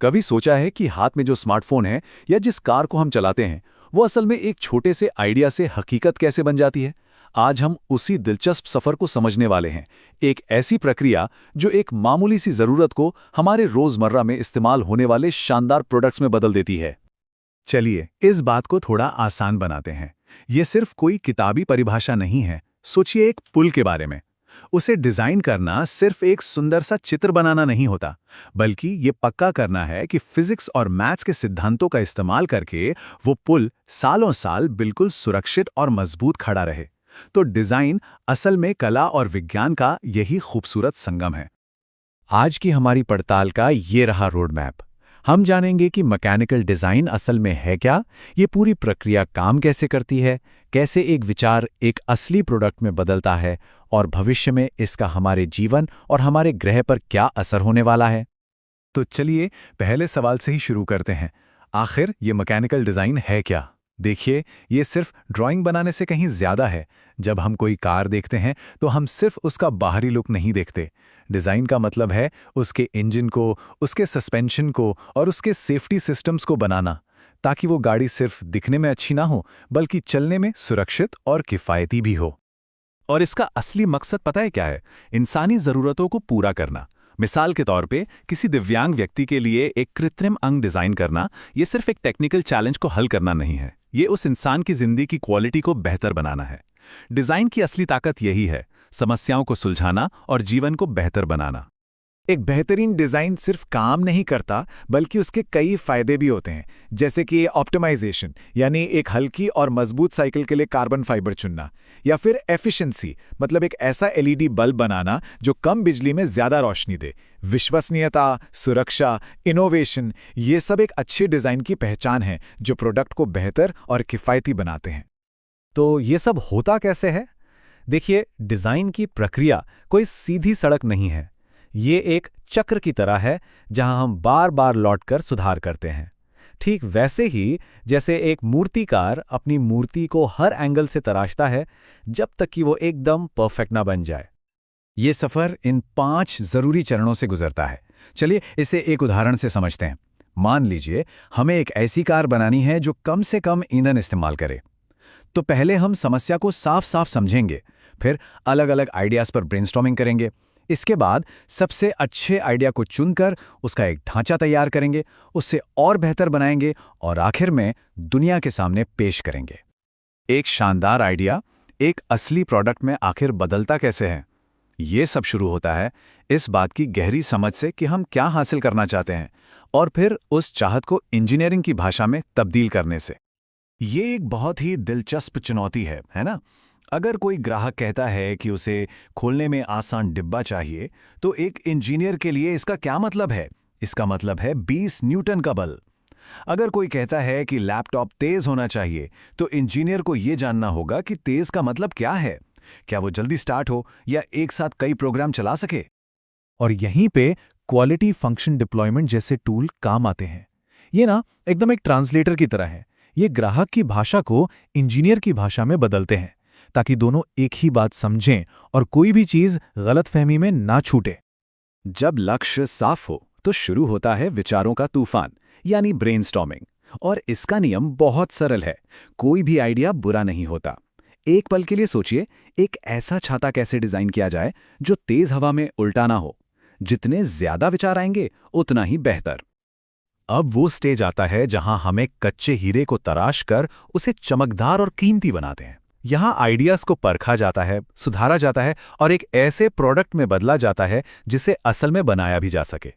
कभी सोचा है कि हाथ में जो स्मार्टफोन है या जिस कार को हम चलाते हैं वो असल में एक छोटे से आइडिया से हकीकत कैसे बन जाती है। आज हम उसी दिलचस्प सफर को समझने वाले हैं। एक ऐसी प्रक्रिया जो एक मामूली सी जरूरत को हमारे रोजमर्रा में इस्तेमाल होने वाले शानदार प्रोडक्ट्स में बदल देती है। चलिए इस बात को थोड़ा आसान बनाते हैं। ये सिर्फ कोई किताबी परिभाषा नहीं है। सोचिए एक पुल के बारे में। उसे डिजाइन करना सिर्फ एक सुंदर सा चित्र बनाना नहीं होता, बल्कि ये पक्का करना है कि फिजिक्स और मैथ्स के सिद्धांतों का इस्तेमाल करके वो पुल सालों साल बिल्कुल सुरक्षित और मजबूत खड़ा रहे। तो डिजाइन असल में कला और विज्ञान का यही खूबसूरत संगम है। आज की हमारी पड़ताल का ये रहा रोड मैप। हम जानेंगे कि मैकेनिकल डिज़ाइन असल में है क्या, ये पूरी प्रक्रिया काम कैसे करती है, कैसे एक विचार एक असली प्रोडक्ट में बदलता है और भविष्य में इसका हमारे जीवन और हमारे ग्रह पर क्या असर होने वाला है। तो चलिए पहले सवाल से ही शुरू करते हैं। आखिर ये मैकेनिकल डिज़ाइन है क्या? देखिए, ये सिर्फ ड्राइंग बनाने से कहीं ज़्यादा है। जब हम कोई कार देखते हैं तो हम सिर्फ उसका बाहरी लुक नहीं देखते। डिज़ाइन का मतलब है उसके इंजन को, उसके सस्पेंशन को और उसके सेफ्टी सिस्टम्स को बनाना, ताकि वो गाड़ी सिर्फ दिखने में अच्छी ना हो, बल्कि चलने में सुरक्षित और किफ़ायती भी हो। और इसका असली मकसद पता है क्या है? इंसानी ज़रूरतों को पूरा करना। मिसाल के तौर पे किसी दिव्यांग व्यक्ति के लिए एक कृत्रिम अंग डिज़ाइन करना, ये सिर्फ एक टेक्निकल चैलेंज को हल करना नहीं है, ये उस इंसान की ज़िंदगी की क्वालिटी को बेहतर बनाना है। डिज़ाइन की असली ताकत यही है, समस्याओं को सुलझाना और जीवन को बेहतर बनाना। एक बेहतरीन डिज़ाइन सिर्फ काम नहीं करता, बल्कि उसके कई फायदे भी होते हैं, जैसे कि ऑप्टिमाइजेशन, यानी एक हल्की और मजबूत साइकिल के लिए कार्बन फाइबर चुनना, या फिर एफिशिएंसी, मतलब एक ऐसा एलईडी बल्ब बनाना जो कम बिजली में ज़्यादा रोशनी दे। विश्वसनीयता, सुरक्षा, इनोवेशन, ये सब एक अच्छे डिज़ाइन की पहचान है जो प्रोडक्ट को बेहतर और किफ़ायती बनाते हैं। तो ये सब होता कैसे है? देखिए, डिज़ाइन की प्रक्रिया कोई सीधी सड़क नहीं है। ये एक चक्र की तरह है जहां हम बार बार लौटकर सुधार करते हैं। ठीक वैसे ही जैसे एक मूर्तिकार अपनी मूर्ति को हर एंगल से तराशता है जब तक कि वो एकदम परफेक्ट ना बन जाए। ये सफ़र इन 5 ज़रूरी चरणों से गुजरता है। चलिए इसे एक उदाहरण से समझते हैं। मान लीजिए हमें एक ऐसी कार बनानी है जो कम से कम ईंधन इस्तेमाल करे। तो पहले हम समस्या को साफ साफ समझेंगे, फिर अलग अलग आइडियाज़ पर ब्रेनस्टॉर्मिंग करेंगे। इसके बाद सबसे अच्छे आइडिया को चुनकर उसका एक ढांचा तैयार करेंगे, उससे और बेहतर बनाएंगे और आखिर में दुनिया के सामने पेश करेंगे। एक शानदार आइडिया एक असली प्रोडक्ट में आखिर बदलता कैसे है? ये सब शुरू होता है इस बात की गहरी समझ से कि हम क्या हासिल करना चाहते हैं, और फिर उस चाहत को इंजीनियरिंग की भाषा में तब्दील करने से। ये एक बहुत ही दिलचस्प चुनौती है ना? अगर कोई ग्राहक कहता है कि उसे खोलने में आसान डिब्बा चाहिए, तो एक इंजीनियर के लिए इसका क्या मतलब है? इसका मतलब है 20 न्यूटन का बल। अगर कोई कहता है कि लैपटॉप तेज होना चाहिए, तो इंजीनियर को यह जानना होगा कि तेज का मतलब क्या है। क्या वो जल्दी स्टार्ट हो या एक साथ कई प्रोग्राम चला सके? और यहीं पे क्वालिटी फंक्शन डिप्लॉयमेंट जैसे टूल काम आते हैं। ये ना एकदम एक ट्रांसलेटर की तरह है। ये ग्राहक की भाषा को इंजीनियर की भाषा में बदलते हैं, ताकि दोनों एक ही बात समझें और कोई भी चीज गलतफहमी में ना छूटे। जब लक्ष्य साफ हो तो शुरू होता है विचारों का तूफान, यानी ब्रेनस्टॉर्मिंग। और इसका नियम बहुत सरल है, कोई भी आइडिया बुरा नहीं होता। एक पल के लिए सोचिए, एक ऐसा छाता कैसे डिजाइन किया जाए जो तेज हवा में उल्टा ना हो। जितने ज्यादा विचार आएंगे उतना ही बेहतर। अब वो स्टेज आता है जहां हम एक कच्चे हीरे को तराश कर उसे चमकदार और कीमती बनाते हैं। यहाँ आइडियाज को परखा जाता है, सुधारा जाता है और एक ऐसे प्रोडक्ट में बदला जाता है जिसे असल में बनाया भी जा सके।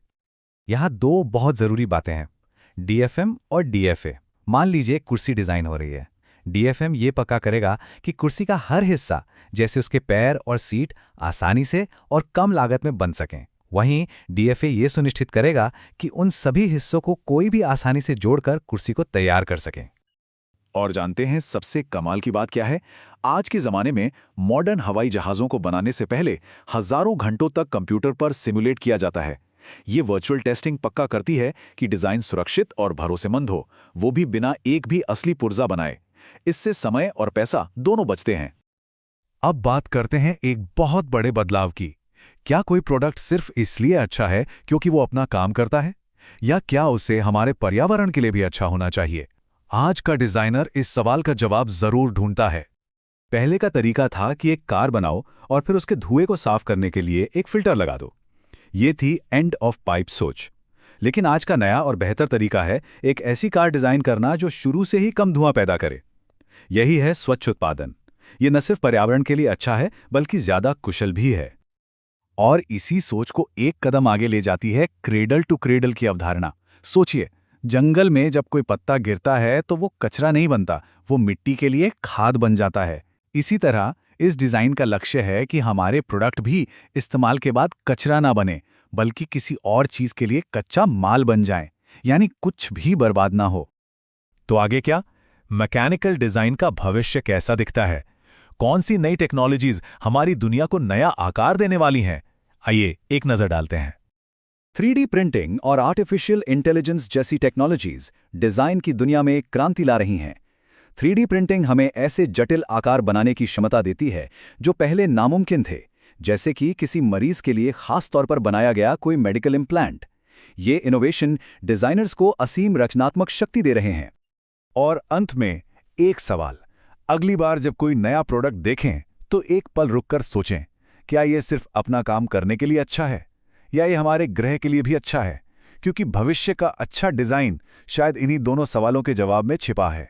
यहाँ 2 बहुत ज़रूरी बातें हैं, डीएफएम और डीएफए। मान लीजिए कुर्सी डिज़ाइन हो रही है। डीएफएम ये पक्का करेगा कि कुर्सी का हर हिस्सा, जैसे उसके पैर और सीट, आसानी से और कम लागत में बन सकें। वहीं डीएफए ये सुनिश्चित करेगा कि उन सभी हिस्सों को कोई भी आसानी से जोड़कर कुर्सी को तैयार कर सके। और जानते हैं सबसे कमाल की बात क्या है? आज के ज़माने में मॉडर्न हवाई जहाज़ों को बनाने से पहले हज़ारों घंटों तक कंप्यूटर पर सिमुलेट किया जाता है। ये वर्चुअल टेस्टिंग पक्का करती है कि डिज़ाइन सुरक्षित और भरोसेमंद हो, वो भी बिना एक भी असली पुर्जा बनाए। इससे समय और पैसा दोनों बचते हैं। अब बात करते हैं एक बहुत बड़े बदलाव की। क्या कोई प्रोडक्ट सिर्फ इसलिए अच्छा है क्योंकि वो अपना काम करता है? या क्या उसे हमारे पर्यावरण के लिए भी अच्छा होना चाहिए? आज का डिजाइनर इस सवाल का जवाब जरूर ढूंढता है। पहले का तरीका था कि एक कार बनाओ और फिर उसके धुएं को साफ करने के लिए एक फिल्टर लगा दो। ये थी एंड ऑफ पाइप सोच। लेकिन आज का नया और बेहतर तरीका है एक ऐसी कार डिजाइन करना जो शुरू से ही कम धुआं पैदा करे। यही है स्वच्छ उत्पादन। ये न सिर्फ पर्यावरण के लिए अच्छा है बल्कि ज्यादा कुशल भी है। और इसी सोच को एक कदम आगे ले जाती है क्रेडल टू क्रेडल की अवधारणा। सोचिए, जंगल में जब कोई पत्ता गिरता है तो वो कचरा नहीं बनता, वो मिट्टी के लिए खाद बन जाता है। इसी तरह इस डिजाइन का लक्ष्य है कि हमारे प्रोडक्ट भी इस्तेमाल के बाद कचरा ना बने, बल्कि किसी और चीज के लिए कच्चा माल बन जाए, यानी कुछ भी बर्बाद ना हो। तो आगे क्या? मैकेनिकल डिजाइन का भविष्य कैसा दिखता है? कौन सी नई टेक्नोलॉजीज हमारी दुनिया को नया आकार देने वाली हैं? आइए एक नजर डालते हैं। 3D प्रिंटिंग और आर्टिफिशियल इंटेलिजेंस जैसी टेक्नोलॉजीज डिजाइन की दुनिया में क्रांति ला रही हैं। 3D प्रिंटिंग हमें ऐसे जटिल आकार बनाने की क्षमता देती है जो पहले नामुमकिन थे, जैसे कि किसी मरीज के लिए खास तौर पर बनाया गया कोई मेडिकल इम्प्लांट। ये इनोवेशन डिजाइनर्स को असीम रचनात्मक शक्ति दे रहे हैं। और अंत में एक सवाल, अगली बार जब कोई नया प्रोडक्ट देखें तो एक पल रुककर सोचें, क्या ये सिर्फ अपना काम करने के लिए अच्छा है या ये हमारे ग्रह के लिए भी अच्छा है? क्योंकि भविष्य का अच्छा डिजाइन शायद इन्हीं दोनों सवालों के जवाब में छिपा है।